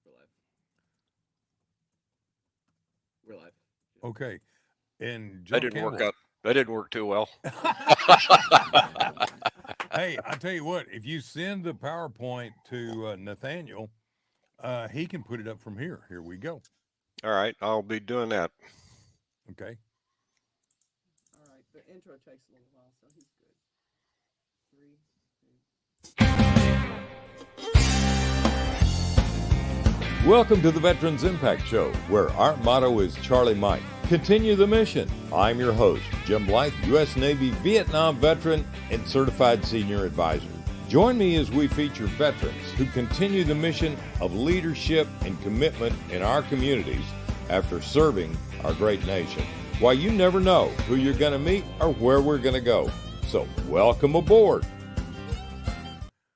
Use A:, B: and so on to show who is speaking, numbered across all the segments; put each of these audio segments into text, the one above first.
A: We're live. We're live.
B: Okay. And
C: That
B: General
C: didn't work
B: Campbell.
C: out. That didn't work too well.
B: Hey, I tell you what, if you send the PowerPoint to Nathaniel, he can put it up from here. Here we go.
C: All right, I'll be doing that.
B: Okay.
A: All right. The intro takes a little while, so he's good. Three, two.
D: Welcome to the Veterans Impact Show, where our motto is Charlie Mike. Continue the mission. I'm your host, Jim Blythe, U.S. Navy Vietnam veteran and certified senior advisor. Join me as we feature veterans who continue the mission of leadership and commitment in our communities after serving our great nation. Why, you never know who you're going to meet or where we're going to go. So, welcome aboard.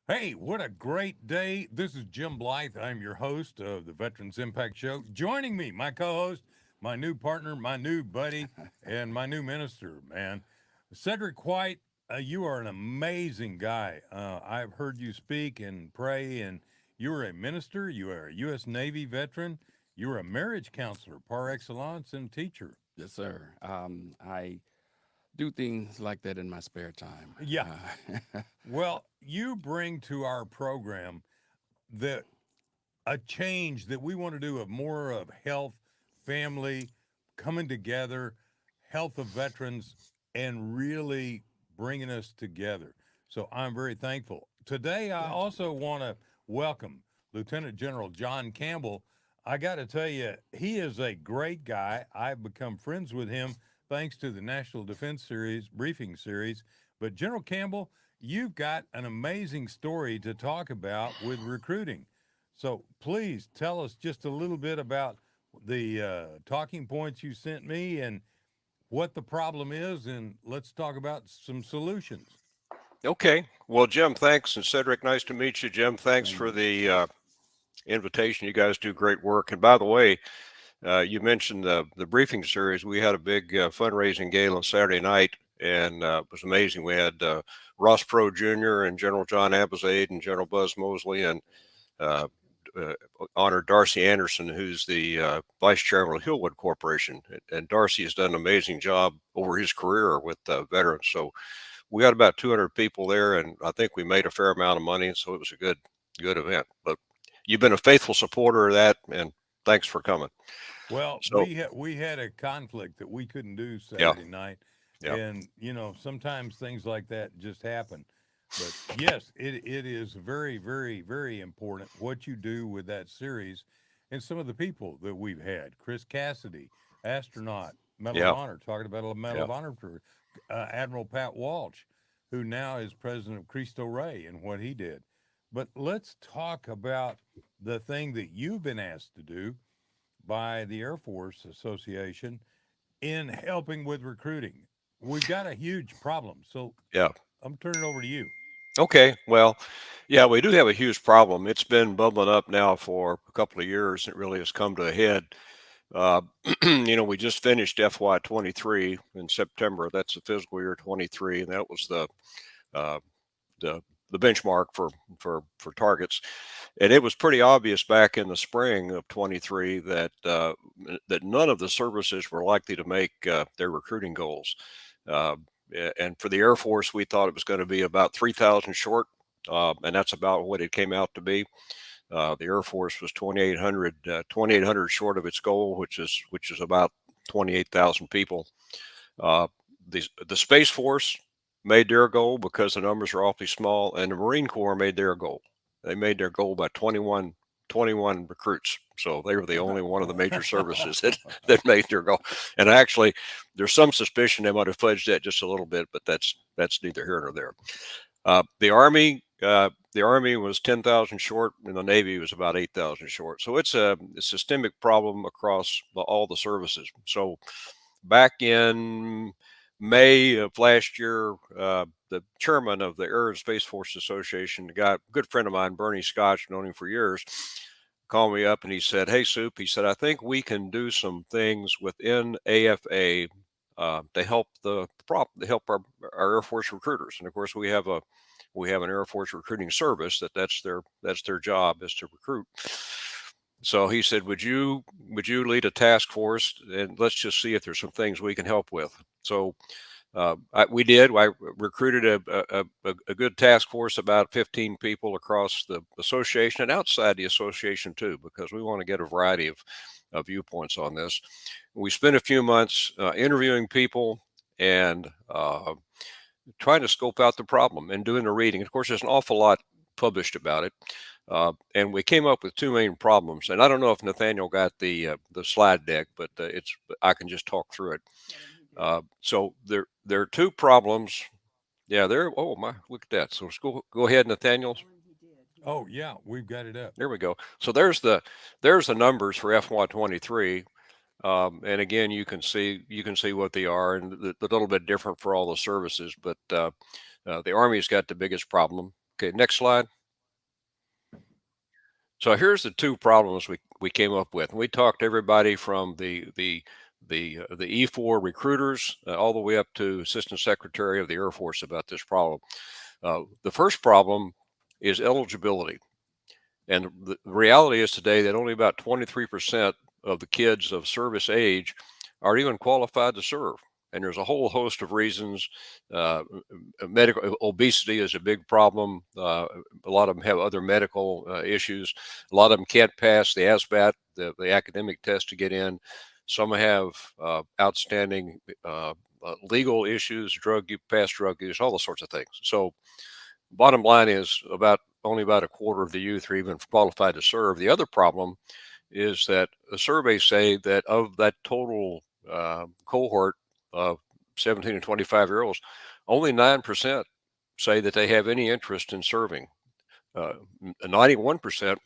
B: Hey, what a great day. This is Jim Blythe. I'm your host of the Veterans Impact Show. Joining me, my co-host, my new partner, my new buddy, and my new minister, man. Cedric White, you are an amazing guy. I've heard you speak and pray, and you are a minister. You are a U.S. Navy veteran. You are a marriage counselor par excellence and teacher.
E: Yes, sir. I do things like that in my spare time.
B: Yeah. Well, you bring to our program a change that we want to do of more of health, family, coming together, health of veterans, and really bringing us together. So I'm very thankful. Today, I also want to welcome Lieutenant General John Campbell. I got to tell you, he is a great guy. I've become friends with him thanks to the National Defense Series, briefing series. But General Campbell, you've got an amazing story to talk about with recruiting. So please tell us just a little bit about the talking points you sent me and what the problem is, and let's talk about some solutions.
C: Okay. Well, Jim, thanks, and Cedric, nice to meet you. Jim, thanks
E: Same
C: for
E: here.
C: the invitation. You guys do great work. And by the way, you mentioned the briefing series. We had a big fundraising gala on Saturday night, and it was amazing. We had Ross Pro Jr. and General John Abizade and General Buzz Mosley and uh, uh, honored Darcy Anderson, who's the vice chairman of Hillwood Corporation. And Darcy has done an amazing job over his career with veterans. So we got about 200 people there, and I think we made a fair amount of money. So it was a good event. But you've been a faithful supporter of that, and thanks for coming.
B: Well,
C: So
B: we had a conflict that we couldn't do
C: yeah,
B: Saturday night,
C: yeah,
B: and sometimes things like that just happen. But yes, it is very, very, very important what you do with that series, and some of the people that we've had. Chris Cassidy, astronaut, Medal of
C: yeah,
B: Honor, talking about a Medal
C: yeah.
B: of Honor for Admiral Pat Walsh, who now is president of Cristo Rey and what he did. But let's talk about the thing that you've been asked to do by the Air Force Association in helping with recruiting. We've got a huge problem. So
C: Yeah.
B: I'm turning it over to you.
C: Okay. Well, yeah, we do have a huge problem. It's been bubbling up now for a couple of years. It really has come to a head. Uh, we just finished FY23 in September. That's the fiscal year 23, and that was uh, the the benchmark for targets. And it was pretty obvious back in the spring of 23 that none of the services were likely to make their recruiting goals. Uh, and for the Air Force, we thought it was going to be about 3,000 short, and that's about what it came out to be. The Air Force was 2,800 short of its goal, which is about 28,000 people. Uh, the Space Force made their goal because the numbers are awfully small, and the Marine Corps made their goal. They made their goal by 21 recruits. So they were the only one of the major services that made their goal. And actually, there's some suspicion they might have fudged that just a little bit, but that's neither here nor there. The Army was 10,000 short, and the Navy was about 8,000 short. So it's a systemic problem across all the services. So back in May of last year, the chairman of the Air and Space Force Association, a good friend of mine, Bernie Scotch, known him for years, called me up and he said, "Hey, Soup," he said, "I think we can do some things within AFA to help to help our Air Force recruiters." And of course, we have an Air Force recruiting service that's their job is to recruit. So he said, would you lead a task force and let's just see if there's some things we can help with. So we did. I recruited a good task force, about 15 people across the association and outside the association too, because we want to get a variety of viewpoints on this. We spent a few months interviewing people and trying to scope out the problem and doing a reading. Of course, there's an awful lot published about it. And we came up with two main problems. And I don't know if Nathaniel got the slide deck, but I can just talk through it. So there are two problems. Yeah, there. Oh my, look at that. So let's go ahead, Nathaniel.
B: Oh yeah, we've got it up.
C: There we go. So there's the numbers for FY23. And again, you can see what they are, and a little bit different for all the services. But the Army's got the biggest problem. Okay, next slide. So here's the two problems we came up with. And we talked to everybody from the E4 recruiters all the way up to Assistant Secretary of the Air Force about this problem. The first problem is eligibility. And the reality is today that only about 23% of the kids of service age are even qualified to serve. And there's a whole host of reasons. Medical obesity is a big problem. A lot of them have other medical issues. A lot of them can't pass the ASVAT, the academic test to get in. Some have outstanding legal issues, past drug use, all those sorts of things. So bottom line is only about a quarter of the youth are even qualified to serve. The other problem is that the surveys say that of that total cohort of 17 and 25-year-olds, only 9% say that they have any interest in serving. 91%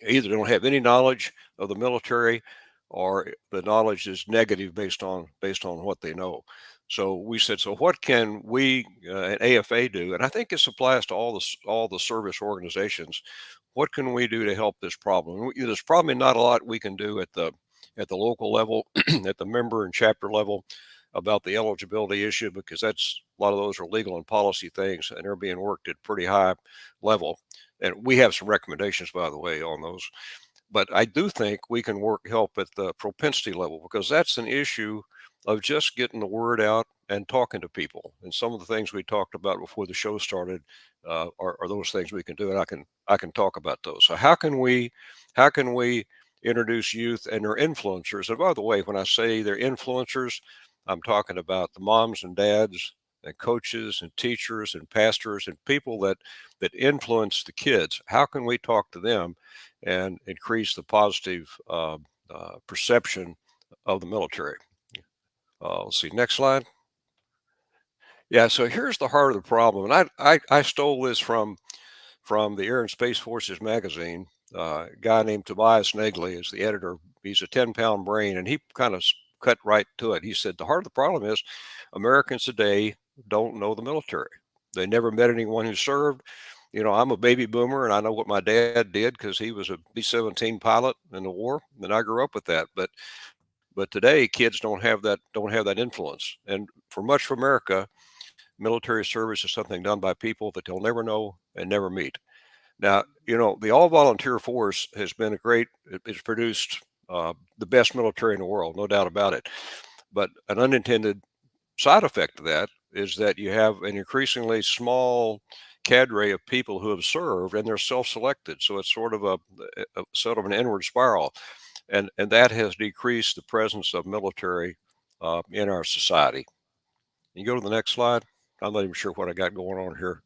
C: either don't have any knowledge of the military, or the knowledge is negative based on what they know. So we said, so what can we at AFA do? And I think this applies to all the service organizations. What can we do to help this problem? There's probably not a lot we can do at the local level, at the member and chapter level, about the eligibility issue, because a lot of those are legal and policy things, and they're being worked at pretty high level. And we have some recommendations, by the way, on those. But I do think we can help at the propensity level, because that's an issue of just getting the word out and talking to people. And some of the things we talked about before the show started are those things we can do, and I can talk about those. So how can we introduce youth and their influencers? And by the way, when I say they're influencers, I'm talking about the moms and dads and coaches and teachers and pastors and people that influence the kids. How can we talk to them and increase the positive perception of the military? Let's see, next slide. Yeah, so here's the heart of the problem, and I stole this from the Air and Space Forces magazine. A guy named Tobias Nagley is the editor. He's a 10-pound brain, and he kind of cut right to it. He said the heart of the problem is Americans today don't know the military. They never met anyone who served. You know, I'm a baby boomer, and I know what my dad did because he was a B-17 pilot in the war, and I grew up with that. But today, kids don't have that influence. And for much of America, military service is something done by people that they'll never know and never meet. Now, you know, the all-volunteer force has been it's produced the best military in the world, no doubt about it. But an unintended side effect of that is that you have an increasingly small cadre of people who have served, and they're self-selected. So it's sort of an inward spiral, and that has decreased the presence of military in our society. You go to the next slide. I'm not even sure what I got going on here.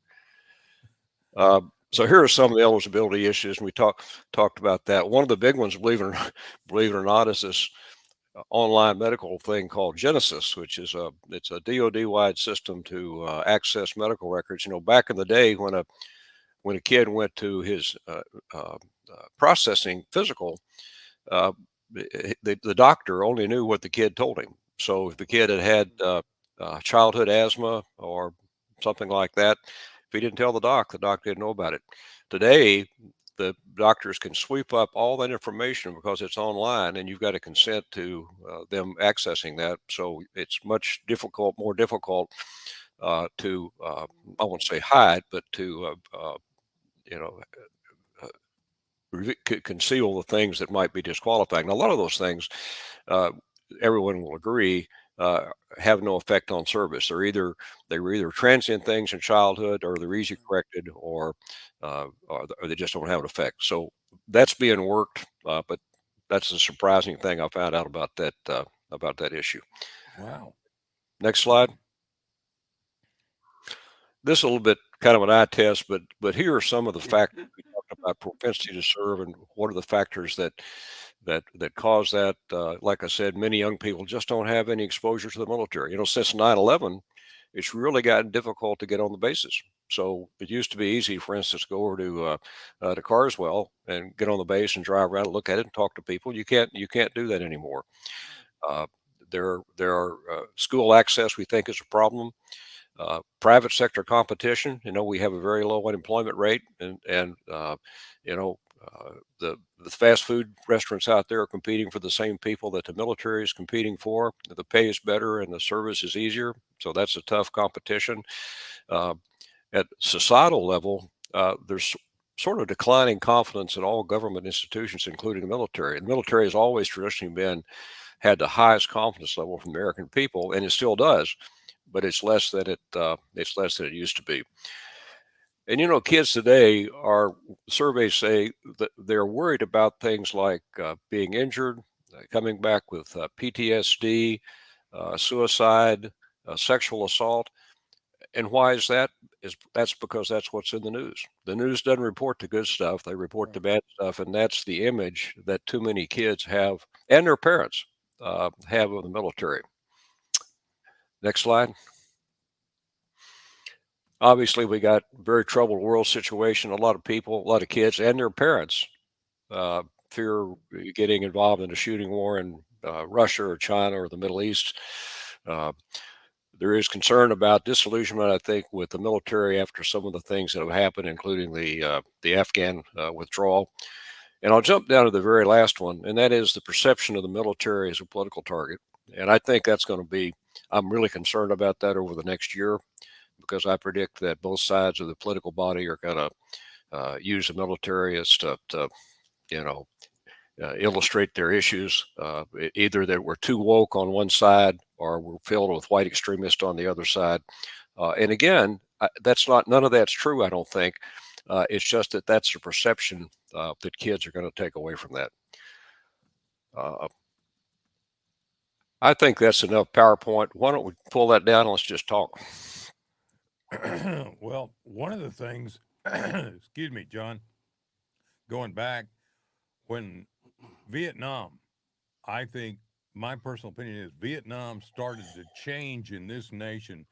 C: So here are some of the eligibility issues, and we talked about that. One of the big ones, believe it or not, is this online medical thing called Genesis, which is it's a DoD-wide system to access medical records. You know, back in the day when a kid went to his processing physical, the doctor only knew what the kid told him. So if the kid had childhood asthma or something like that, if he didn't tell the doc didn't know about it. Today, the doctors can sweep up all that information because it's online, and you've got to consent to them accessing that. So it's more difficult to, I won't say hide, but to, conceal the things that might be disqualifying. Now, a lot of those things, uh, everyone will agree, have no effect on service. They were either transient things in childhood, or they're easy corrected, or they just don't have an effect. So that's being worked, but that's a surprising thing I found out about that issue.
B: Wow.
C: Next slide. This is a little bit kind of an eye test, but here are some of the factors we talked about: propensity to serve, and what are the factors that cause that. Like I said, many young people just don't have any exposure to the military. Since 9/11, it's really gotten difficult to get on the bases. So it used to be easy, for instance, to go over to Carswell and get on the base and drive around, and look at it, and talk to people. You can't do that anymore. Uh, there are school access, we think, is a problem. Private sector competition. We have a very low unemployment rate, and you know, the fast food restaurants out there are competing for the same people that the military is competing for. The pay is better and the service is easier, so that's a tough competition. Uh, at societal level, there's sort of declining confidence in all government institutions, including the military. The military has always traditionally had the highest confidence level from the American people, and it still does, but it's less than it used to be. And kids today, surveys say that they're worried about things like being injured, coming back with PTSD, suicide, sexual assault. And why is that? That's because that's what's in the news. The news doesn't report the good stuff; they report the bad stuff, and that's the image that too many kids have, and their parents have of the military. Next slide. Obviously, we got very troubled world situation. A lot of people, a lot of kids, and their parents uh, fear getting involved in a shooting war in Russia or China or the Middle East. Uh, there is concern about disillusionment, I think, with the military after some of the things that have happened, including the Afghan withdrawal. And I'll jump down to the very last one, and that is the perception of the military as a political target. And I think that's going to be, I'm really concerned about that over the next year, because I predict that both sides of the political body are going to use the military as to you know, illustrate their issues. Either that we're too woke on one side, or we're filled with white extremists on the other side. And again, none of that's true, I don't think. It's just that that's the perception that kids are going to take away from that. Uh, I think that's enough PowerPoint. Why don't we pull that down and let's just talk?
B: Well, one of the things, excuse me, John, going back when Vietnam, I think my personal opinion is Vietnam started to change in this nation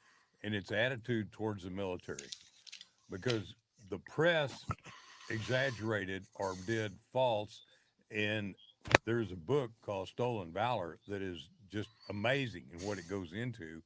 B: in its attitude towards the military, because the press exaggerated or did false. And there's a book called Stolen Valor that is just amazing in what it goes into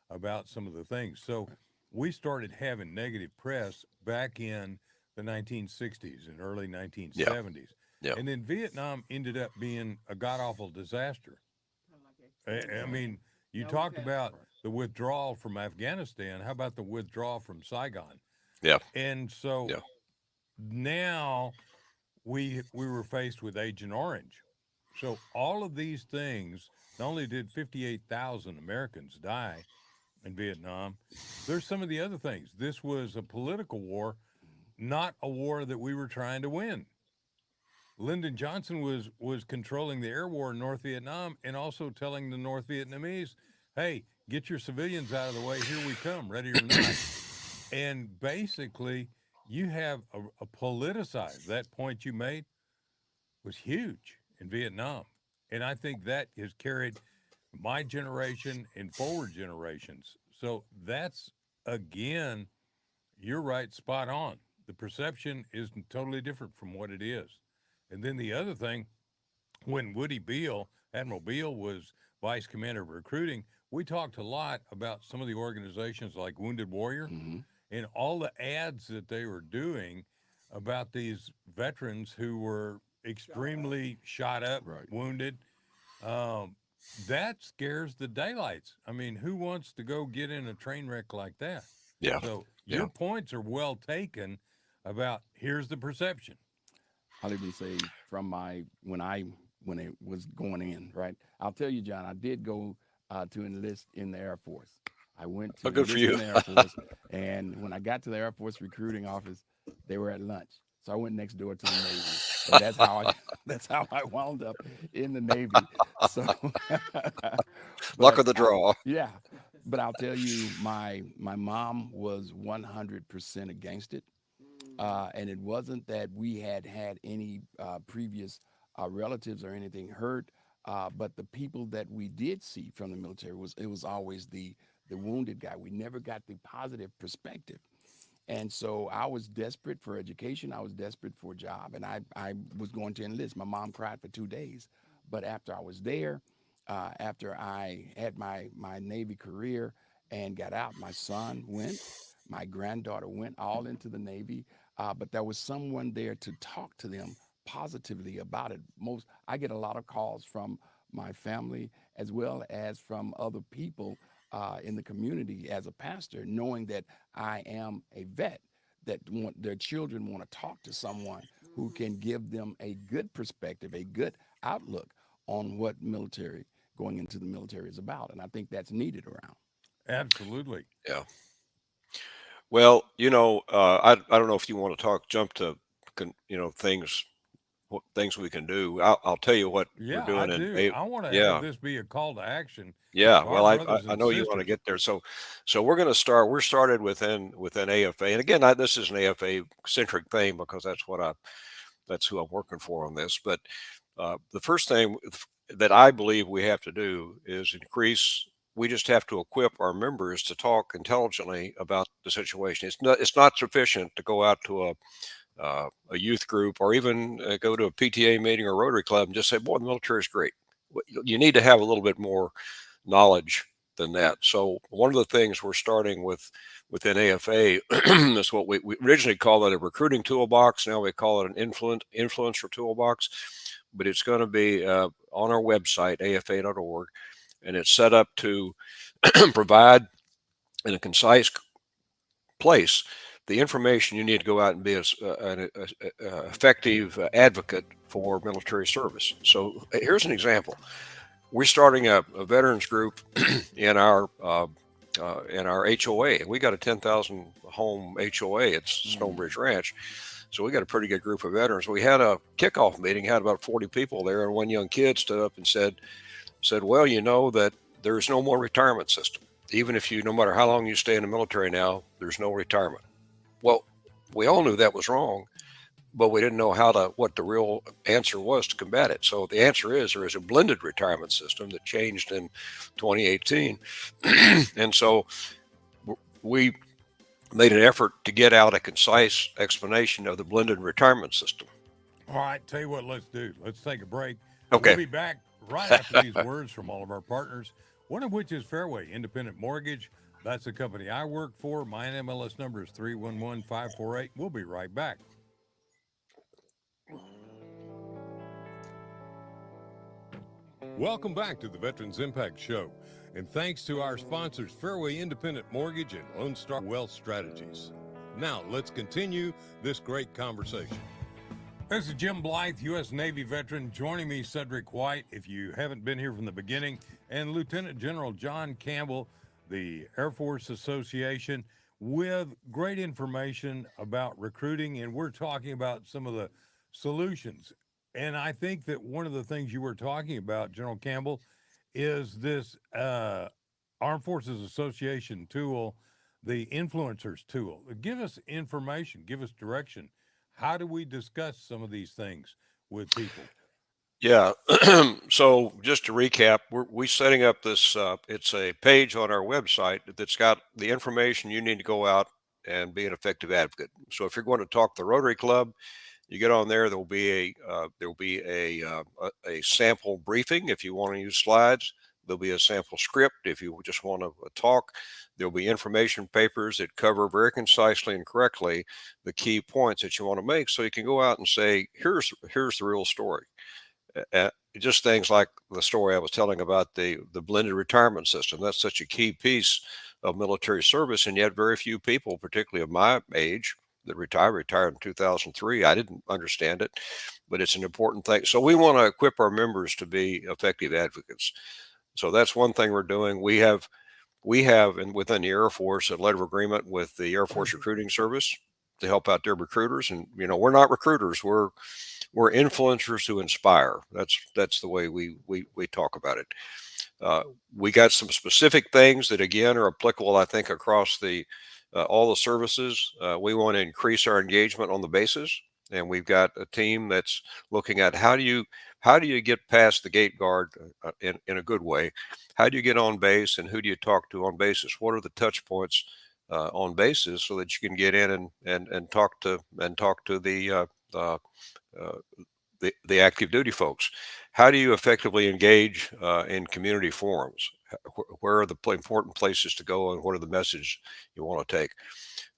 B: about some of the things. So we started having negative press back in the 1960s and early
C: Yeah,
B: 1970s.
C: yeah,
B: And then Vietnam ended up being a god awful disaster.
A: Kind of like
B: I
A: extreme.
B: mean, you
A: Yeah, we've
B: talked
A: had
B: about the withdrawal from Afghanistan. How about the withdrawal from Saigon?
C: yeah,
B: And so
C: yeah,
B: now we were faced with Agent Orange. So all of these things, not only did 58,000 Americans die in Vietnam, there's some of the other things. This was a political war, not a war that we were trying to win. Lyndon Johnson was controlling the air war in North Vietnam, and also telling the North Vietnamese, "Hey, get your civilians out of the way. Here we come, ready or not." And basically, you have a politicized, that point you made was huge in Vietnam. And I think that has carried my generation and forward generations. So that's, again, you're right, spot on. The perception is totally different from what it is. And then the other thing, when Admiral Beale was vice commander of recruiting, we talked a lot about some of the organizations like Wounded Warrior
E: Hmm.
B: and all the ads that they were doing about these veterans who were extremely shot up,
E: Right.
B: wounded. Um, that scares the daylights. I mean, who wants to go get in a train wreck like that?
C: yeah,
B: So
C: yeah.
B: your points are well taken about here's the perception.
E: I'll even say from when it was going in, right? I'll tell you, John, I did go to enlist in the Air Force. I went
C: Oh,
E: to
C: good for
E: enlist in
C: you.
E: the Air Force, and when I got to the Air Force recruiting office, they were at lunch. So I went next door to the Navy, and that's how I that's how I wound up in the Navy. So,
C: Luck
E: but
C: of the draw.
E: yeah, but I'll tell you, my mom was 100% against it. And it wasn't that we had any previous relatives or anything hurt, but the people that we did see from the military was always the wounded guy. We never got the positive perspective. And so I was desperate for education. I was desperate for a job, and I was going to enlist. My mom cried for 2 days, but after I was there, after I had my Navy career and got out, my son went, my granddaughter went, all into the Navy. But there was someone there to talk to them positively about it. I get a lot of calls from my family as well as from other people in the community as a pastor, knowing that I am a vet, that want their children want to talk to someone who can give them a good perspective, a good outlook on what going into the military is about. And I think that's needed around.
B: Absolutely.
C: Yeah. Well, I don't know if you want to jump to, things, things we can do. I'll tell you what we're
B: Yeah, I
C: doing
B: do. I want to have
C: yeah.
B: this be a call to action
C: Yeah,
B: to our
C: well,
B: brothers
C: I
B: and
C: know you want to
B: sisters.
C: get there. So we're going to start. We're started within AFA, and again, this is an AFA centric thing because that's who I'm working for on this. But the first thing that I believe we have to do is increase. We just have to equip our members to talk intelligently about the situation. It's not sufficient to go out to a youth group or even go to a PTA meeting or Rotary Club and just say, "Boy, the military is great." You need to have a little bit more knowledge than that. So one of the things we're starting within AFA is what we originally called it a recruiting toolbox. Now we call it an influencer toolbox, but it's going to be on our website, afa.org, and it's set up to provide in a concise place the information you need to go out and be an effective advocate for military service. So here's an example. We're starting a veterans group in our HOA. We got a 10,000 home HOA. It's Stonebridge Ranch. So we got a pretty good group of veterans. We had a kickoff meeting, had about 40 people there, and one young kid stood up and said, "Well, you know that there's no more retirement system. Even if no matter how long you stay in the military now, there's no retirement." Well, we all knew that was wrong, but we didn't know what the real answer was to combat it. So the answer is there is a blended retirement system that changed in 2018. And so we made an effort to get out a concise explanation of the blended retirement system.
B: All right, tell you what, let's do. Let's take a break.
C: Okay.
B: We'll be back right after these words from all of our partners, one of which is Fairway Independent Mortgage. That's the company I work for. My NMLS number is 311548. We'll be right back.
D: Welcome back to the Veterans Impact Show. And thanks to our sponsors, Fairway Independent Mortgage and Lone Star Wealth Strategies. Now, let's continue this great conversation.
B: This is Jim Blythe, U.S. Navy veteran. Joining me, Cedric White, if you haven't been here from the beginning, and Lieutenant General John Campbell, the Air Force Association, with great information about recruiting. And we're talking about some of the solutions. And I think that one of the things you were talking about, General Campbell, is this Armed Forces Association tool, the influencers tool. Give us information, give us direction. How do we discuss some of these things with people?
C: Yeah. So just to recap, we're setting up this. It's a page on our website that's got the information you need to go out and be an effective advocate. So if you're going to talk to the Rotary Club, you get on there. There will be a sample briefing if you want to use slides. There'll be a sample script if you just want to talk. There'll be information papers that cover very concisely and correctly the key points that you want to make, so you can go out and say, here's the real story. Just things like the story I was telling about the blended retirement system. That's such a key piece of military service, and yet very few people, particularly of my age, that retired in 2003. I didn't understand it, but it's an important thing. So we want to equip our members to be effective advocates. So that's one thing we're doing. We have, and within the Air Force, a letter of agreement with the Air Force Recruiting Service to help out their recruiters. And we're not recruiters. We're influencers who inspire. That's the way we talk about it. Uh, we got some specific things that again are applicable, I think, across the all the services. We want to increase our engagement on the bases, and we've got a team that's looking at how do you get past the gate guard in a good way. How do you get on base, and who do you talk to on bases? What are the touch points on bases so that you can get in and talk to uh, uh, the active duty folks? How do you effectively engage in community forums? Where are the important places to go, and what are the messages you want to take?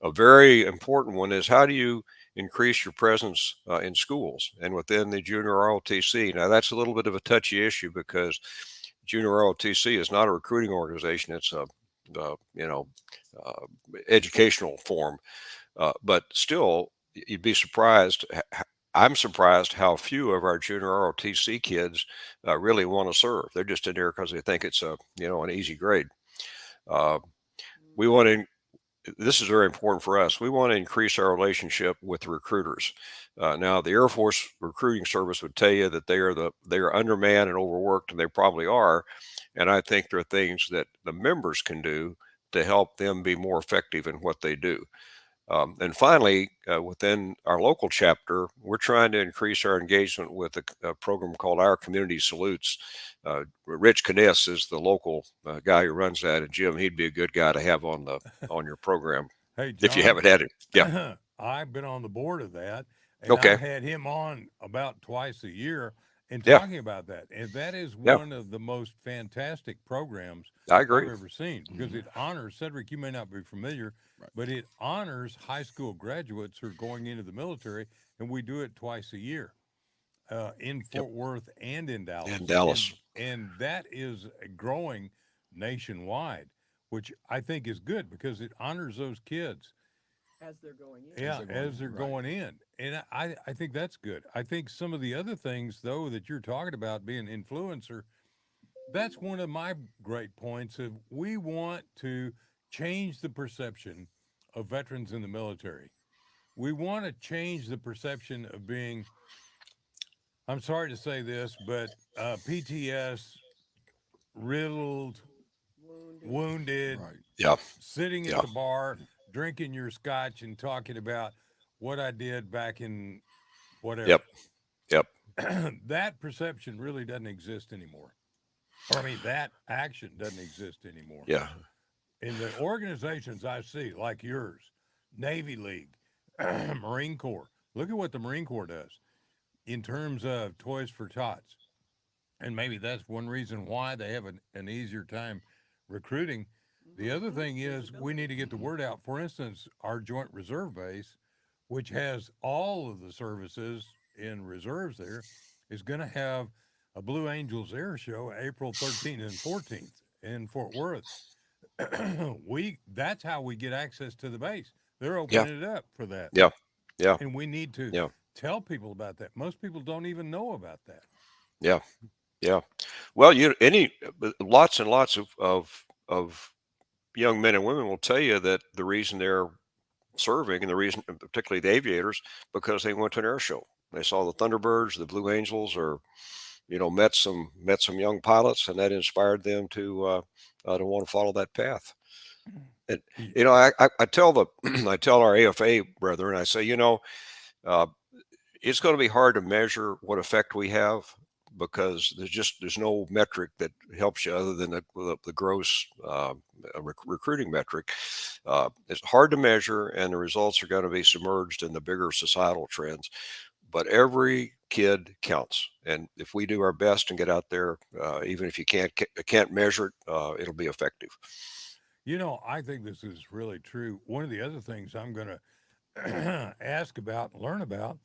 C: A very important one is, how do you increase your presence in schools and within the junior ROTC? Now, that's a little bit of a touchy issue because junior ROTC is not a recruiting organization. It's a uh, educational forum, but still, you'd be surprised. I'm surprised how few of our junior ROTC kids really want to serve. They're just in there because they think it's an easy grade. Uh, we want to. This is very important for us. We want to increase our relationship with the recruiters. Now, the Air Force Recruiting Service would tell you that they are undermanned and overworked, and they probably are. And I think there are things that the members can do to help them be more effective in what they do. And finally, within our local chapter, we're trying to increase our engagement with a program called Our Community Salutes. Rich Kness is the local guy who runs that, and Jim, he'd be a good guy to have on your program
B: Hey,
C: if you
B: John,
C: haven't had him. Yeah.
B: I've been on the board of that, and
C: Okay.
B: I've had him on about twice a year and
C: Yeah.
B: talking about that. And that is
C: Yeah.
B: one of the most fantastic programs
C: I
B: I've
C: agree.
B: ever seen, because it honors, Cedric, you may not be familiar,
E: Right.
B: but it honors high school graduates who are going into the military, and we do it twice a year in
C: Yep.
B: Fort Worth and in Dallas.
C: In Dallas.
B: And that is growing nationwide, which I think is good because it honors those kids.
A: as they're going in.
B: Yeah,
E: they're going
B: as
E: in,
B: they're
E: right.
B: going in. And I think that's good. I think some of the other things, though, that you're talking about being influencer, that's one of my great points of we want to change the perception of veterans in the military. We want to change the perception of being, I'm sorry to say this, but PTS, riddled,
A: Wounded.
B: wounded,
E: Right.
C: Yeah.
B: sitting at
C: Yeah.
B: the bar, drinking your scotch and talking about what I did back in whatever.
C: Yep. Yep.
B: That perception really doesn't exist anymore. Or, I mean, that action doesn't exist anymore.
C: Yeah.
B: In the organizations I see, like yours, Navy League, Marine Corps, look at what the Marine Corps does in terms of Toys for Tots. And maybe that's one reason why they have an easier time recruiting. The other thing is we need to get the word out. For instance, our Joint Reserve Base, which has all of the services in reserves there, is going to have a Blue Angels Air Show April 13th and 14th in Fort Worth. That's how we get access to the base. They're
C: Yeah.
B: opening it up for that.
C: Yeah. Yeah.
B: And we need to
C: Yeah.
B: tell people about that. Most people don't even know about that.
C: Yeah. Yeah. Well, lots and lots of young men and women will tell you that the reason they're serving, and the reason, particularly the aviators, because they went to an air show. They saw the Thunderbirds, the Blue Angels, or met some young pilots, and that inspired them to want to follow that path. And I tell I tell our AFA brethren, I say, uh, it's going to be hard to measure what effect we have, because there's no metric that helps you other than the gross recruiting metric. It's hard to measure, and the results are going to be submerged in the bigger societal trends. But every kid counts, and if we do our best and get out there, even if you can't measure it, it'll be effective.
B: I think this is really true. One of the other things I'm going to ask about and learn about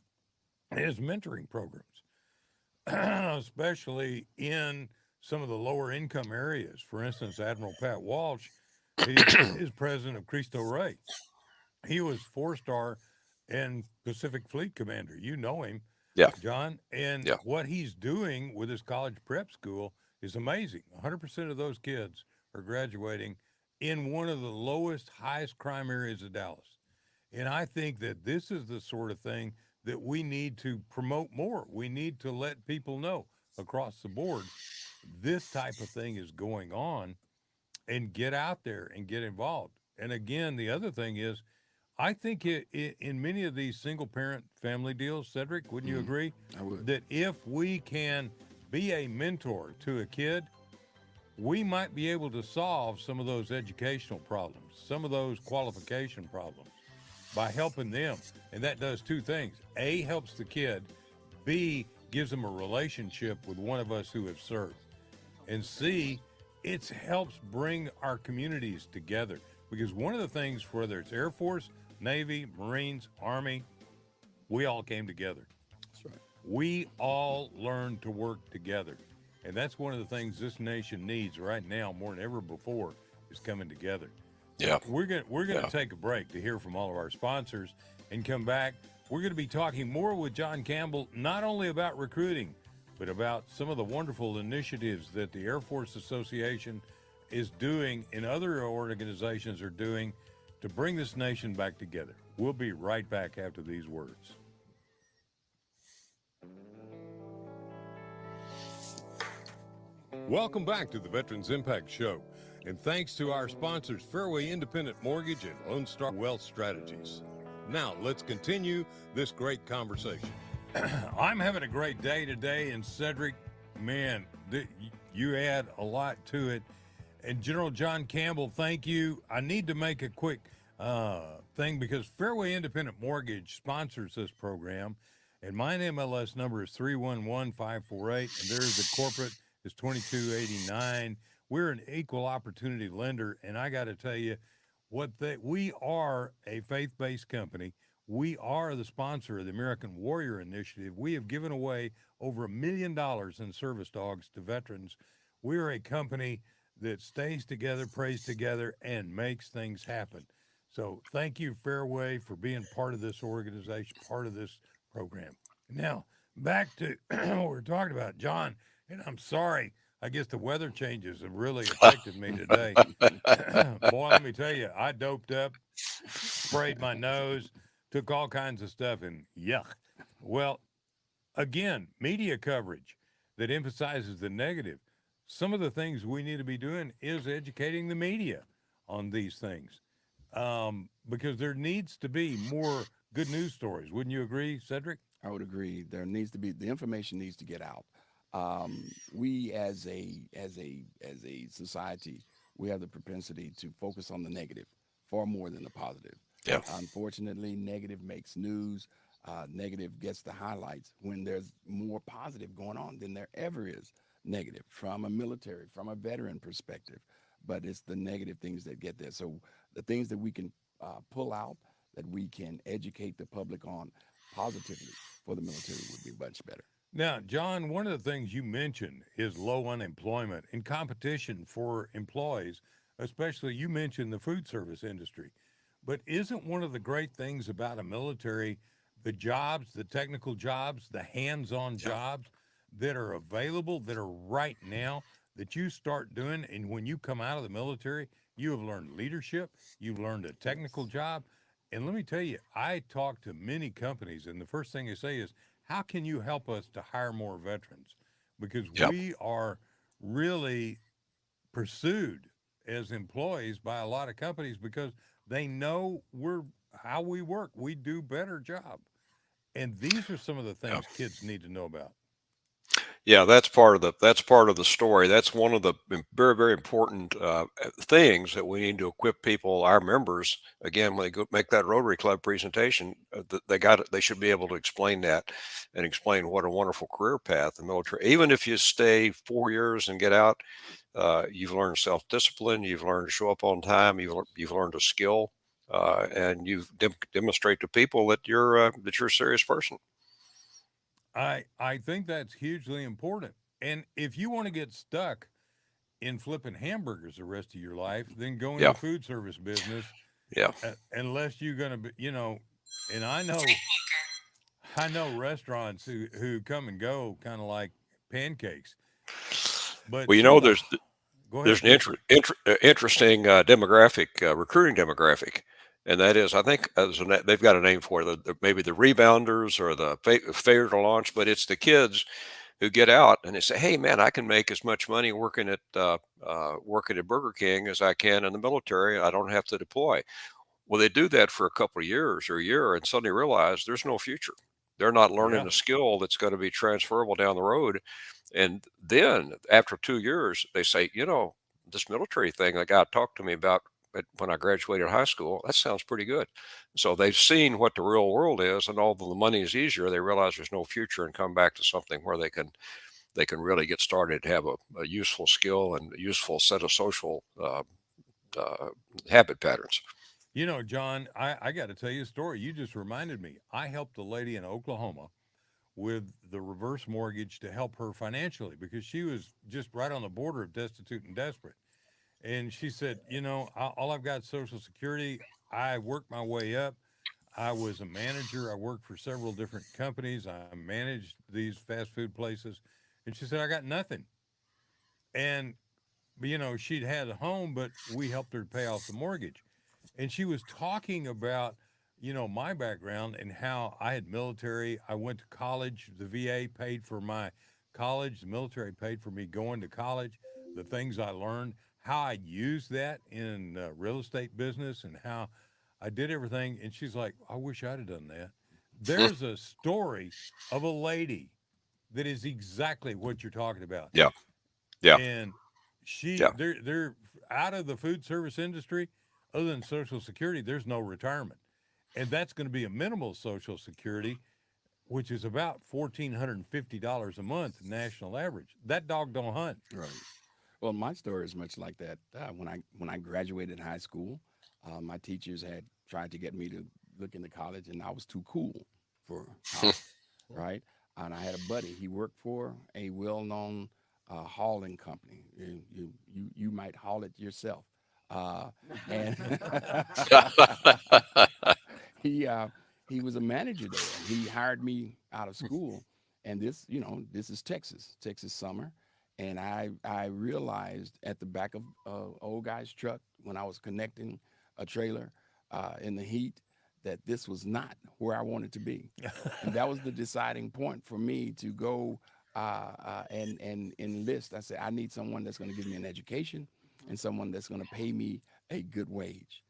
B: is mentoring programs, especially in some of the lower income areas. For instance, Admiral Pat Walsh is president of Cristo Rey. He was 4-star and Pacific Fleet Commander. You know him,
C: Yeah.
B: John, and
C: Yeah.
B: what he's doing with his college prep school is amazing. 100% of those kids are graduating in one of the lowest, highest crime areas of Dallas. And I think that this is the sort of thing that we need to promote more. We need to let people know across the board this type of thing is going on, and get out there and get involved. And again, the other thing is, I think in many of these single parent family deals, Cedric, wouldn't you agree
E: I would.
B: that if we can be a mentor to a kid, we might be able to solve some of those educational problems, some of those qualification problems by helping them. And that does two things. A, helps the kid. B, gives them a relationship with one of us who have served. And C, it helps bring our communities together. Because one of the things, whether it's Air Force, Navy, Marines, Army, we all came together.
E: That's right.
B: We all learned to work together. And that's one of the things this nation needs right now more than ever before, is coming together.
C: Yeah.
B: We're gonna take a break to hear from all of our sponsors and come back. We're going to be talking more with John Campbell, not only about recruiting, but about some of the wonderful initiatives that the Air Force Association is doing and other organizations are doing to bring this nation back together. We'll be right back after these words. Welcome back to the Veterans Impact Show. And thanks to our sponsors, Fairway Independent Mortgage and Lone Star Wealth Strategies. Now, let's continue this great conversation. I'm having a great day today, and Cedric, man, you add a lot to it. And General John Campbell, thank you. I need to make a quick thing because Fairway Independent Mortgage sponsors this program, and my MLS number is 311548, and there's the corporate is 2289. We're an equal opportunity lender, and I got to tell you, we are a faith-based company. We are the sponsor of the American Warrior Initiative. We have given away over $1 million in service dogs to veterans. We're a company that stays together, prays together, and makes things happen. So thank you, Fairway, for being part of this organization, part of this program. Now, back to what we're talking about, John, and I'm sorry. I guess the weather changes have really affected me today. Boy, let me tell you, I doped up, sprayed my nose, took all kinds of stuff, and yuck. Well, again, media coverage that emphasizes the negative. Some of the things we need to be doing is educating the media on these things, because there needs to be more good news stories. Wouldn't you agree, Cedric?
E: I would agree. There needs to be, the information needs to get out. We as a society, we have the propensity to focus on the negative far more than the positive.
C: Yeah.
E: Unfortunately, negative makes news. Negative gets the highlights when there's more positive going on than there ever is negative from a military, from a veteran perspective. But it's the negative things that get there. So the things that we can pull out, that we can educate the public on positively for the military would be much better.
B: Now, John, one of the things you mentioned is low unemployment and competition for employees, especially you mentioned the food service industry. But isn't one of the great things about a military the jobs, the technical jobs, the hands-on jobs that are available, that are right now, that you start doing, and when you come out of the military, you have learned leadership, you've learned a technical job. And let me tell you, I talk to many companies, and the first thing they say is, how can you help us to hire more veterans? Because we are really pursued as employees by a lot of companies because they know how we work. We do better job. And these are some of the things kids need to know about.
C: Yeah, that's part of the story. That's one of the very, very important things that we need to equip people, our members. Again, when they go make that Rotary Club presentation, they should be able to explain that and explain what a wonderful career path the military. Even if you stay 4 years and get out, you've learned self-discipline. You've learned to show up on time. You've learned a skill, and you demonstrate to people that you're a serious person.
B: I think that's hugely important. And if you want to get stuck in flipping hamburgers the rest of your life, then go in the food service business.
C: Yeah.
B: Unless you're going to be, And I know restaurants who come and go kind of like pancakes. But
C: Well,
B: some of the go
C: there's
B: ahead.
C: an interesting demographic, recruiting demographic, and that is, I think they've got a name for it. Maybe the rebounders or the failure to launch, but it's the kids who get out and they say, "Hey, man, I can make as much money working at Burger King as I can in the military. I don't have to deploy." Well, they do that for a couple of years or a year, and suddenly realize there's no future. They're not learning
B: Yeah.
C: a skill that's going to be transferable down the road. And then after 2 years, they say, this military thing the guy talked to me about when I graduated high school, that sounds pretty good. So they've seen what the real world is, and although the money is easier, they realize there's no future and come back to something where they can really get started, have a useful skill and a useful set of social uh, habit patterns.
B: John, I got to tell you a story. You just reminded me. I helped a lady in Oklahoma with the reverse mortgage to help her financially because she was just right on the border of destitute and desperate. And she said, all I've got is Social Security. I worked my way up. I was a manager. I worked for several different companies. I managed these fast food places. And she said, I got nothing. And, she'd had a home, but we helped her pay off the mortgage. And she was talking about, my background and how I had military. I went to college. The VA paid for my college. The military paid for me going to college. The things I learned, how I used that in real estate business, and how I did everything. And she's like, I wish I'd have done that. There's a story of a lady that is exactly what you're talking about.
C: Yeah, yeah,
B: And
C: yeah.
B: they're out of the food service industry. Other than Social Security, there's no retirement, and that's going to be a minimal Social Security, which is about $1,450 a month national average. That dog don't hunt.
E: Right. Well, my story is much like that. When I graduated high school, my teachers had tried to get me to look into college, and I was too cool for college, right? And I had a buddy. He worked for a well-known hauling company. You might haul it yourself, and he uh, he was a manager there. And he hired me out of school, and this is Texas summer, and I realized at the back of old guy's truck when I was connecting a trailer in the heat that this was not where I wanted to be, and that was the deciding point for me to go and enlist. I said I need someone that's going to give me an education and someone that's going to pay me a good wage.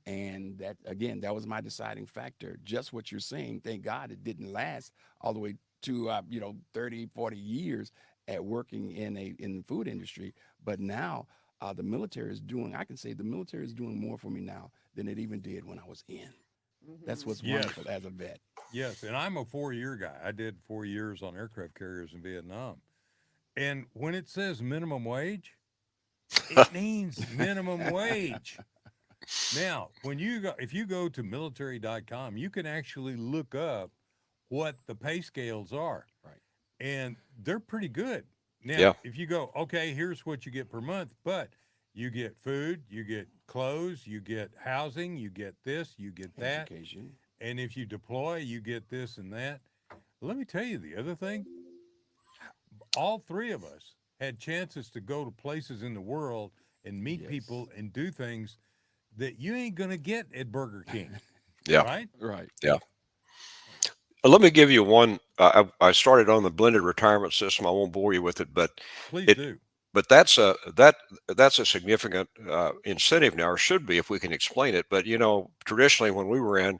E: And that again, that was my deciding factor. Just what you're saying. Thank God it didn't last all the way to 30, 40 years at working in the food industry. But now the military is doing. I can say the military is doing more for me now than it even did when I was in. That's what's
B: Yes,
E: wonderful as a vet.
B: yes, and I'm a 4 year guy. I did 4 years on aircraft carriers in Vietnam, and when it says minimum wage, it means minimum wage. Now, if you go to military.com, you can actually look up what the pay scales are,
E: Right.
B: and they're pretty good.
C: Yeah.
B: Now, if you go, okay, here's what you get per month, but you get food, you get clothes, you get housing, you get this, you get that,
E: Education.
B: and if you deploy, you get this and that. Let me tell you the other thing. All three of us had chances to go to places in the world and meet
E: Yes.
B: people and do things that you ain't gonna get at Burger King,
C: Yeah.
B: right?
E: Right.
C: Yeah. Let me give you one. I started on the blended retirement system. I won't bore you with it, but
B: Please
C: it
B: do.
C: but that's a significant incentive now, or should be, if we can explain it. But traditionally, when we were in,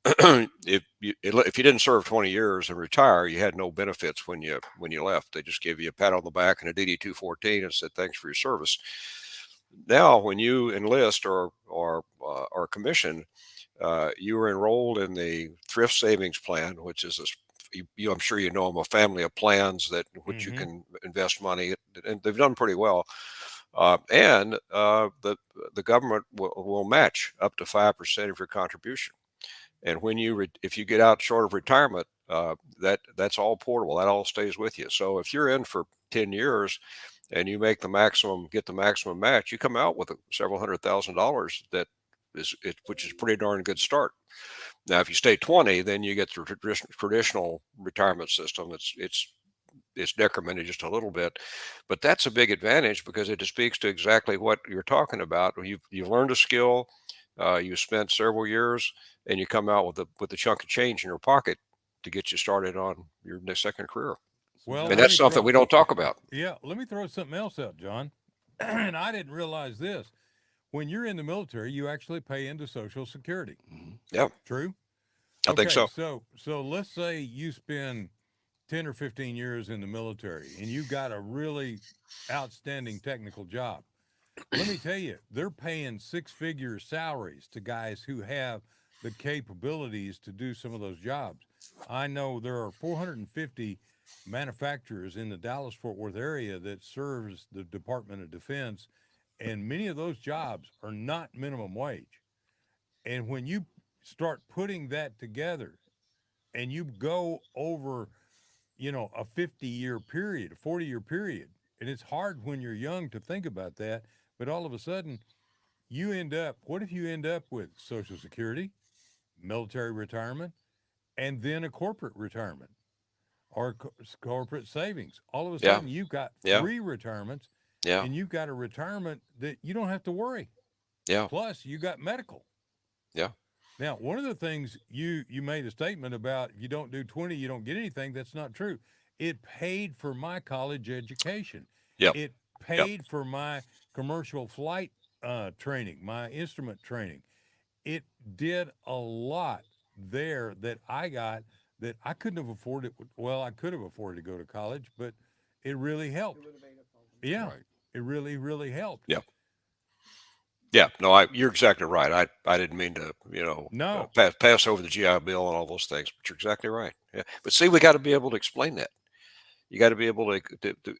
C: if you didn't serve 20 years and retire, you had no benefits when you left. They just gave you a pat on the back and a DD 214 and said thanks for your service. Now, when you enlist or commission, you were enrolled in the thrift savings plan, which is I'm sure them, a family of plans that which you
B: Mm-hmm.
C: can invest money, and they've done pretty well. And the government will match up to 5% of your contribution. And if you get out short of retirement, that's all portable. That all stays with you. So if you're in for 10 years and you get the maximum match, you come out with several $100,000 which is a pretty darn good start. Now, if you stay 20, then you get the traditional retirement system. It's decremented just a little bit, but that's a big advantage because it speaks to exactly what you're talking about. You've learned a skill, you spent several years, and you come out with a chunk of change in your pocket to get you started on your next second career.
B: Well,
C: And
B: let
C: that's
B: me
C: something
B: throw,
C: we don't talk about.
B: yeah, let me throw something else out, John. And I didn't realize this. When you're in the military, you actually pay into Social Security.
C: Yeah,
B: True?
C: I think so.
B: So let's say you spend 10 or 15 years in the military and you've got a really outstanding technical job. Let me tell you, they're paying six-figure salaries to guys who have the capabilities to do some of those jobs. I know there are 450 manufacturers in the Dallas-Fort Worth area that serves the Department of Defense, and many of those jobs are not minimum wage. And when you start putting that together and you go over, a 50-year period, a 40-year period, and it's hard when you're young to think about that, but all of a sudden what if you end up with Social Security, military retirement, and then a corporate retirement or corporate savings? All of a
C: Yeah,
B: sudden, you've got
C: yeah,
B: three retirements,
C: yeah,
B: and you've got a retirement that you don't have to worry.
C: yeah,
B: Plus, you got medical.
C: yeah,
B: Now, one of the things you made a statement about, if you don't do 20, you don't get anything. That's not true. It paid for my college education.
C: yep,
B: It
C: yep,
B: paid for my commercial flight training, my instrument training. It did a lot there that I got that I couldn't have afforded. Well, I could have afforded to go to college, but it really
A: It
B: helped.
A: would have made up all the
B: Yeah,
E: Right.
B: it really, really helped.
C: yeah. Yeah, no, you're exactly right. I didn't mean to,
B: No,
C: pass over the GI Bill and all those things, but you're exactly right. Yeah, but see, we got to be able to explain that. You got to be able to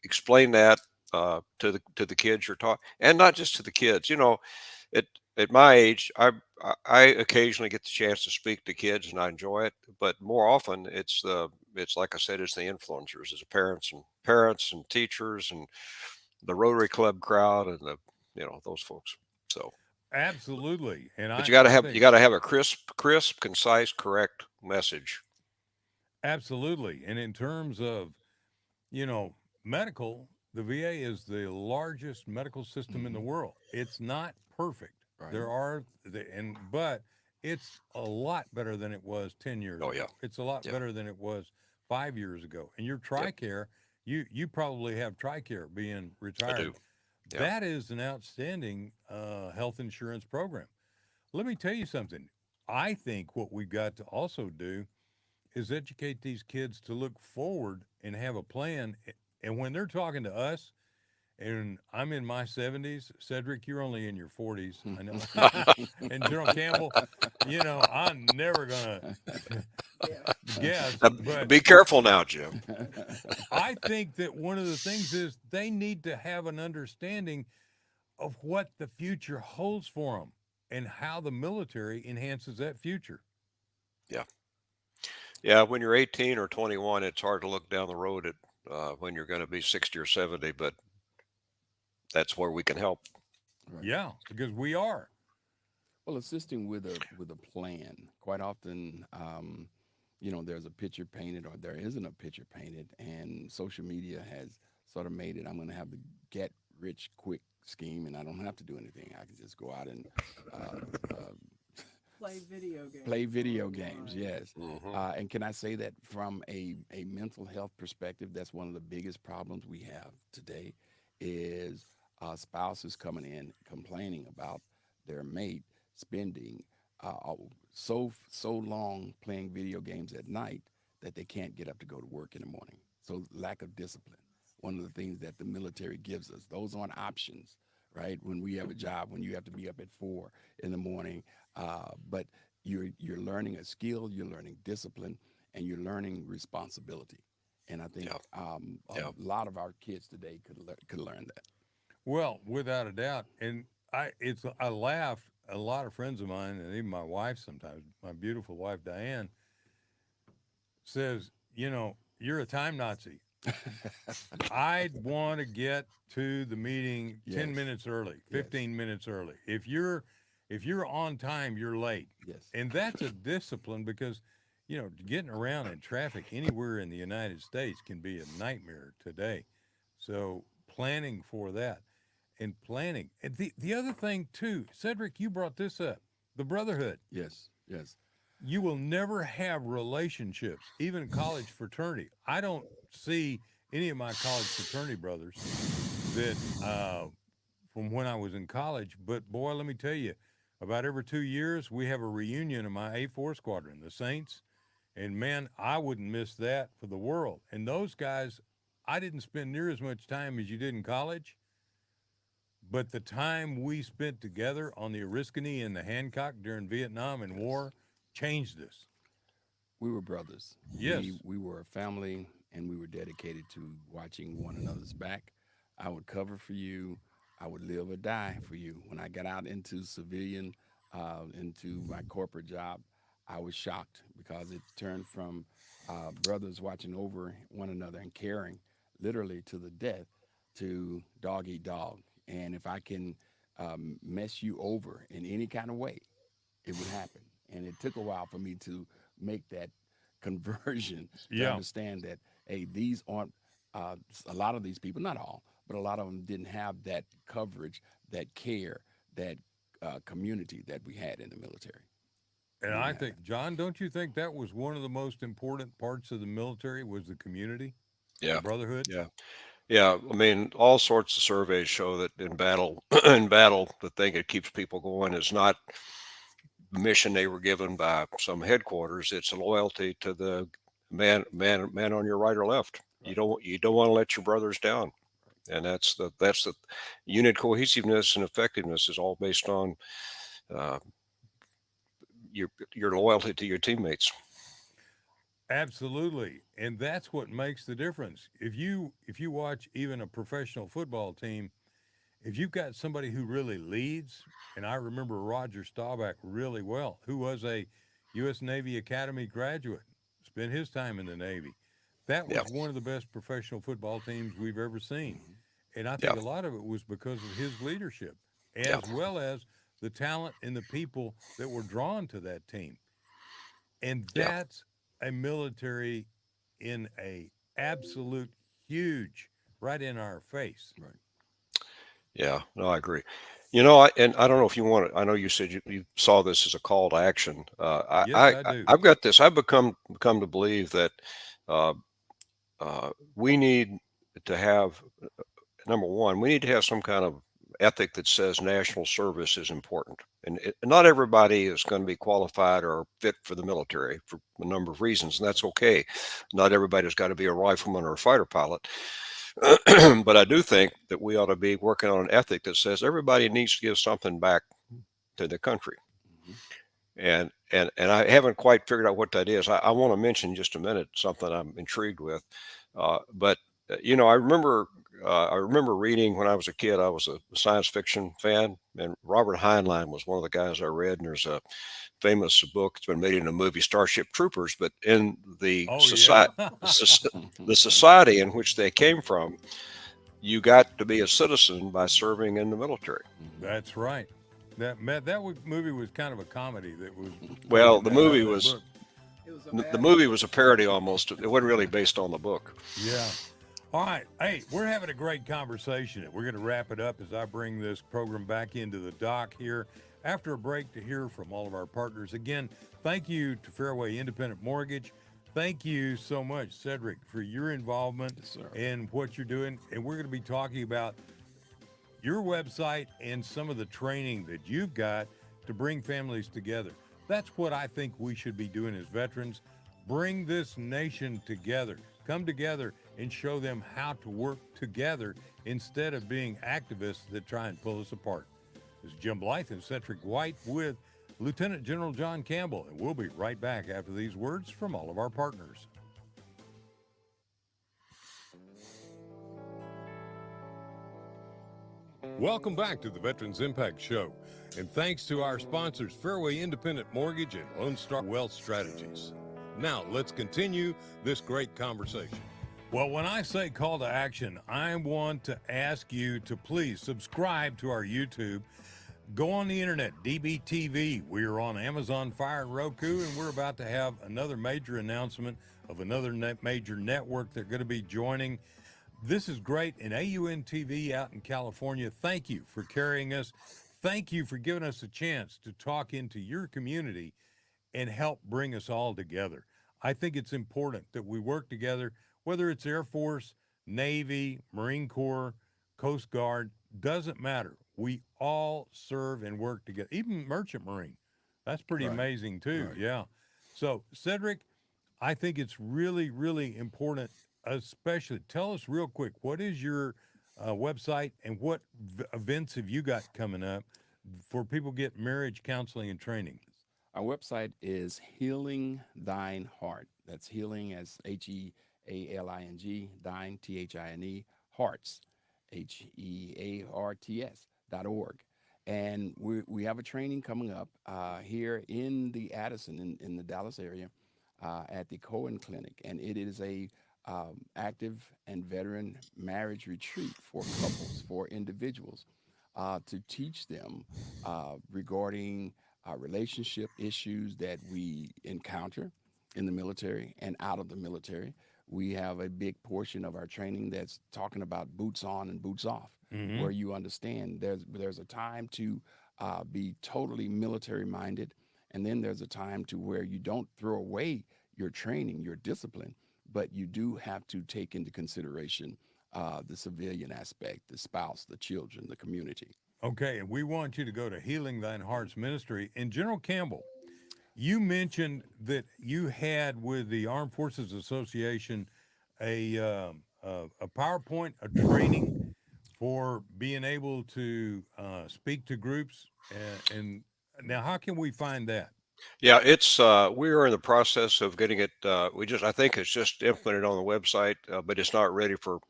C: explain that to the kids you're talking, and not just to the kids. At at my age, I occasionally get the chance to speak to kids, and I enjoy it. But more often, it's like I said, it's the influencers, as parents and teachers and the Rotary Club crowd and those folks. So.
B: absolutely. And
C: But
B: I,
C: you got to
B: I
C: have you
B: think
C: got to have a crisp, concise, correct message.
B: absolutely. And in terms of, you know, medical, the VA is the largest medical system in the
E: Hmm.
B: world. It's not perfect.
E: Right.
B: But it's a lot better than it was 10 years
C: Oh yeah,
B: ago. It's a lot
C: yeah,
B: better than it was 5 years ago. And your
C: yep,
B: TRICARE, you probably have TRICARE being
C: I do.
B: retired.
C: Yeah,
B: That is an outstanding health insurance program. Let me tell you something. I think what we've got to also do is educate these kids to look forward and have a plan. And when they're talking to us, and I'm in my 70s, Cedric, you're only in your 40s. I know. And General Campbell, I'm never going to
A: Yeah.
B: guess,
C: Now,
B: but
C: be careful now, Jim.
B: I think that one of the things is they need to have an understanding of what the future holds for them and how the military enhances that future.
C: Yeah, yeah. When you're 18 or 21, it's hard to look down the road at when you're going to be 60 or 70, but that's where we can help.
E: Right.
B: Yeah, because we are.
E: Well, assisting with a plan. Quite often, there's a picture painted or there isn't a picture painted, and social media has sort of made it. I'm going to have the get rich quick scheme, and I don't have to do anything. I can just go out and
A: Play video games.
E: play video games.
A: online.
E: Yes.
C: Hmm.
E: And can I say that from a mental health perspective, that's one of the biggest problems we have today, is spouses coming in complaining about their mate spending so long playing video games at night that they can't get up to go to work in the morning. So lack of discipline. One of the things that the military gives us, those aren't options, right? When we have a job, when you have to be up at 4 in the morning, but you're learning a skill, you're learning discipline, and you're learning responsibility. And I think
C: Yeah,
E: a
C: yeah,
E: lot of our kids today could learn that.
B: Well, without a doubt. And I laugh. A lot of friends of mine, and even my wife sometimes, my beautiful wife Diane, says, you're a time Nazi. I'd want to get to the meeting 10
E: Yes,
B: minutes early,
E: yes.
B: 15 minutes early. If you're on time, you're late.
E: Yes.
B: And that's a discipline because, getting around in traffic anywhere in the United States can be a nightmare today. So planning for that and planning. And the other thing too, Cedric, you brought this up, the brotherhood.
E: Yes. Yes.
B: You will never have relationships, even college fraternity. I don't see any of my college fraternity brothers that from when I was in college. But boy, let me tell you, about every 2 years, we have a reunion of my A4 squadron, the Saints. And man, I wouldn't miss that for the world. And those guys, I didn't spend near as much time as you did in college. But the time we spent together on the Oriskany and the Hancock during Vietnam and war changed us.
E: We were brothers.
B: Yes.
E: We were a family, and we were dedicated to watching one another's back. I would cover for you. I would live or die for you. When I got out into civilian, into my corporate job, I was shocked because it turned from brothers watching over one another and caring literally to the death to dog eat dog. And if I can mess you over in any kind of way, it would happen. And it took a while for me to make that conversion to understand that, hey, these aren't a lot of these people, not all, but a lot of them didn't have that coverage, that care, that community that we had in the military.
B: And I think, John, don't you think that was one of the most important parts of the military was the community?
C: Yeah.
B: The brotherhood?
C: Yeah. Yeah. I mean, all sorts of surveys show that in battle, the thing that keeps people going is not the mission they were given by some headquarters. It's a loyalty to the man on your right or left. You don't want to let your brothers down. And that's the unit cohesiveness and effectiveness is all based on your loyalty to your teammates.
B: Absolutely. And that's what makes the difference. If you watch even a professional football team, if you've got somebody who really leads, and I remember Roger Staubach really well, who was a U.S. Navy Academy graduate, spent his time in the Navy. That was one of the best professional football teams we've ever seen. And I think a lot of it was because of his leadership, as well as the talent and the people that were drawn to that team. And that's a military in a absolute huge, right in our face.
E: Right.
C: Yeah, no, I agree. I don't know if you want to. I know you said you saw this as a call to action.
B: Yes, I do.
C: I've got this. I've come to believe that we need to have number one. We need to have some kind of ethic that says national service is important, and not everybody is going to be qualified or fit for the military for a number of reasons, and that's okay. Not everybody's got to be a rifleman or a fighter pilot. But I do think that we ought to be working on an ethic that says everybody needs to give something back to the country. And I haven't quite figured out what that is. I want to mention in just a minute something I'm intrigued with. But I remember reading when I was a kid. I was a science fiction fan, and Robert Heinlein was one of the guys I read. And there's a famous book that's been made into a movie, Starship Troopers. But in the the society in which they came from, you got to be a citizen by serving in the military.
B: That's right. That movie was kind of a comedy. That was
C: the movie was. The movie was a parody almost. It wasn't really based on the book.
B: Yeah. All right. Hey, we're having a great conversation. We're going to wrap it up as I bring this program back into the dock here after a break to hear from all of our partners. Again, thank you to Fairway Independent Mortgage. Thank you so much, Cedric, for your involvement and what you're doing. And we're going to be talking about your website and some of the training that you've got to bring families together. That's what I think we should be doing as veterans. Bring this nation together. Come together and show them how to work together instead of being activists that try and pull us apart. This is Jim Blythe and Cedric White with Lieutenant General John Campbell, and we'll be right back after these words from all of our partners. Welcome back to the Veterans Impact Show, and thanks to our sponsors, Fairway Independent Mortgage and Lone Star Wealth Strategies. Now, let's continue this great conversation. Well, when I say call to action, I want to ask you to please subscribe to our YouTube. Go on the internet, DBTV. We are on Amazon Fire and Roku, and we're about to have another major announcement of another major network they're going to be joining. This is great. And AUN TV out in California, thank you for carrying us. Thank you for giving us a chance to talk into your community and help bring us all together. I think it's important that we work together, whether it's Air Force, Navy, Marine Corps, Coast Guard, doesn't matter. We all serve and work together, even Merchant Marine. That's pretty
E: Right.
B: amazing, too.
E: Right.
B: Yeah. So, Cedric, I think it's really, really important, especially tell us real quick what is your website and what events have you got coming up for people to get marriage counseling and training?
E: Our website is Healing Thine Heart. That's healing as HEALING, thine, THINE, hearts, HEARTS.org. And we have a training coming up here in the Addison, in the Dallas area, at the Cohen Clinic. And it is a active and veteran marriage retreat for couples, for individuals, to teach them regarding relationship issues that we encounter in the military and out of the military. We have a big portion of our training that's talking about boots on and boots off,
B: Mm-hmm.
E: where you understand there's a time to be totally military minded, and then there's a time to where you don't throw away your training, your discipline, but you do have to take into consideration the civilian aspect, the spouse, the children, the community.
B: Okay, and we want you to go to Healing Thine Heart's Ministry. And General Campbell, you mentioned that you had with the Armed Forces Association a PowerPoint, a training for being able to speak to groups. And now, how can we find that?
C: Yeah, it's we are in the process of getting it. I think it's just implemented on the website, but it's not ready for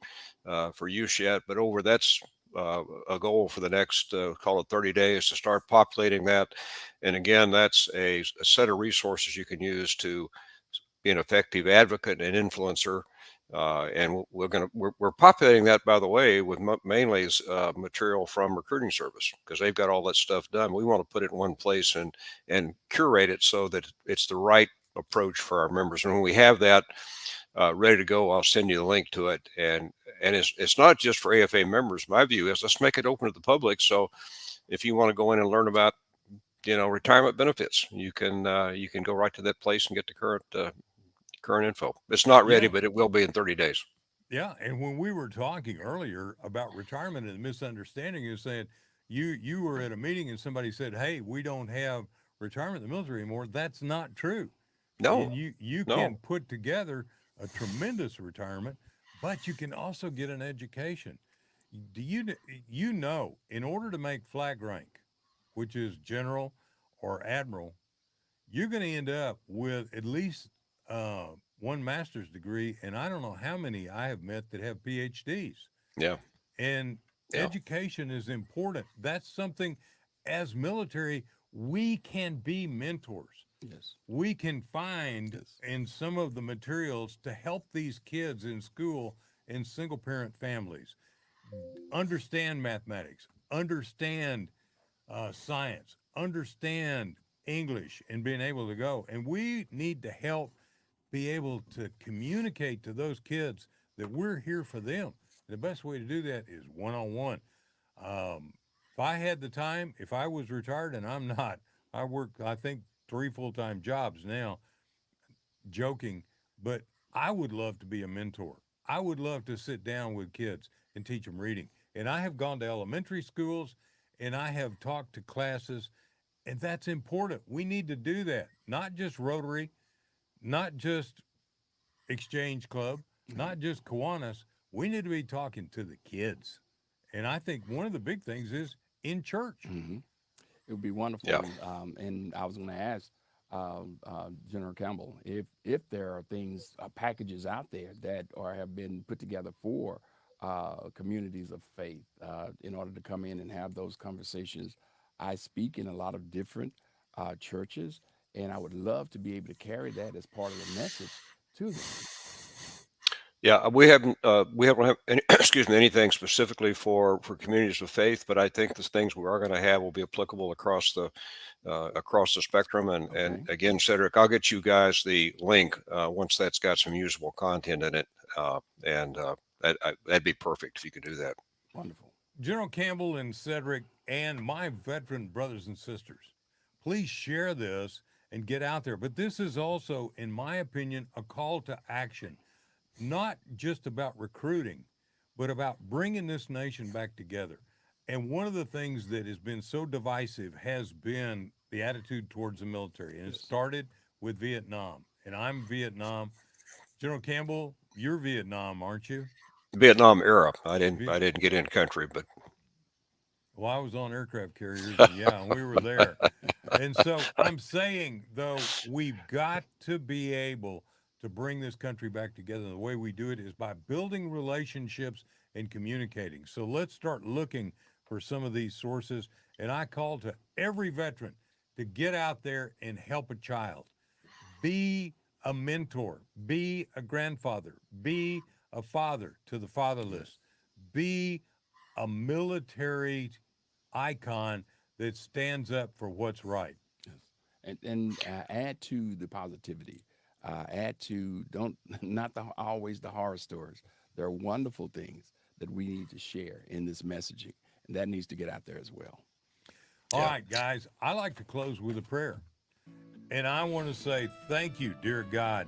C: use yet. But that's a goal for the next call it 30 days to start populating that. And again, that's a set of resources you can use to be an effective advocate and influencer. And we're populating that, by the way, with mainly material from recruiting service, because they've got all that stuff done. We want to put it in one place and curate it so that it's the right approach for our members. And when we have that ready to go, I'll send you the link to it. And it's not just for AFA members. My view is let's make it open to the public. So if you want to go in and learn about retirement benefits, you can go right to that place and get the current info. It's not ready,
B: Yeah.
C: but it will be in 30 days.
B: Yeah, and when we were talking earlier about retirement and the misunderstanding, is saying you were at a meeting and somebody said, "Hey, we don't have retirement in the military anymore." That's not true. And
C: No,
B: you can
C: no.
B: put together a tremendous retirement, but you can also get an education. Do you know in order to make flag rank, which is general or admiral, you're going to end up with at least one master's degree, and I don't know how many I have met that have PhDs.
C: Yeah,
B: And
C: yeah,
B: education is important. That's something as military we can be mentors.
E: Yes.
B: We can find
E: Yes.
B: in some of the materials to help these kids in school in single parent families understand mathematics, understand science, understand English, and being able to go. And we need to help be able to communicate to those kids that we're here for them. The best way to do that is one on one. If I had the time, if I was retired, and I'm not, I work, I think, 3 full-time jobs now, joking, but I would love to be a mentor. I would love to sit down with kids and teach them reading. And I have gone to elementary schools and I have talked to classes, and that's important. We need to do that, not just Rotary, not just Exchange Club, not just Kiwanis. We need to be talking to the kids. And I think one of the big things is in church.
E: Mm-hmm. It would be wonderful.
C: yeah.
E: And I was going to ask General Campbell if there are things, packages out there that have been put together for communities of faith in order to come in and have those conversations. I speak in a lot of different churches, and I would love to be able to carry that as part of the message to them.
C: Yeah, we haven't have any, excuse me, anything specifically for communities of faith, but I think the things we are going to have will be applicable across the spectrum. And
E: Okay.
C: again, Cedric, I'll get you guys the link once that's got some usable content in it, and that'd be perfect if you could do that.
E: Wonderful.
B: General Campbell and Cedric and my veteran brothers and sisters, please share this and get out there. But this is also, in my opinion, a call to action, not just about recruiting, but about bringing this nation back together. And one of the things that has been so divisive has been the attitude towards the military. And it started with Vietnam. And I'm Vietnam. General Campbell, you're Vietnam, aren't you?
C: Vietnam era. I
B: Vi-
C: didn't get in country, but
B: Well, I was on aircraft carriers, and yeah, we were there. And so I'm saying, though, we've got to be able to bring this country back together. And the way we do it is by building relationships and communicating. So let's start looking for some of these sources. And I call to every veteran to get out there and help a child. Be a mentor, be a grandfather, be a father to the fatherless, be a military icon that stands up for what's right.
E: Yes. And add to the positivity. Add to don't not always the horror stories. There are wonderful things that we need to share in this messaging, and that needs to get out there as well.
B: All right, guys, I like to close with a prayer. And I want to say thank you, dear God.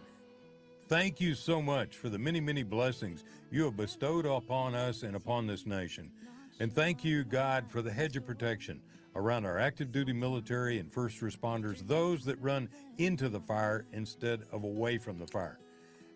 B: Thank you so much for the many, many blessings you have bestowed upon us and upon this nation. And thank you, God, for the hedge of protection around our active duty military and first responders, those that run into the fire instead of away from the fire.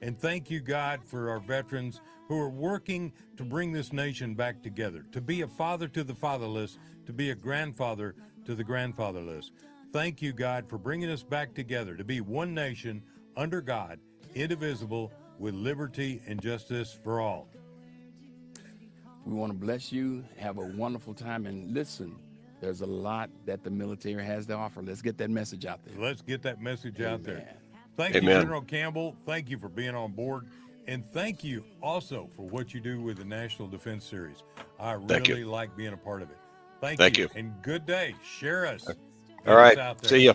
B: And thank you, God, for our veterans who are working to bring this nation back together, to be a father to the fatherless, to be a grandfather to the grandfatherless. Thank you, God, for bringing us back together to be one nation under God, indivisible, with liberty and justice for all.
E: We want to bless you. Have a wonderful time. And listen, there's a lot that the military has to offer. Let's get that message out there.
B: Let's get that message out there.
E: Amen.
B: Thank you,
C: Amen.
B: General Campbell. Thank you for being on board. And thank you also for what you do with the National Defense Series. I
C: Thank you.
B: really like being a part of it.
C: Thank
B: you.
C: you.
B: And good day. Share us.
C: All right.
B: Out there.
C: See ya.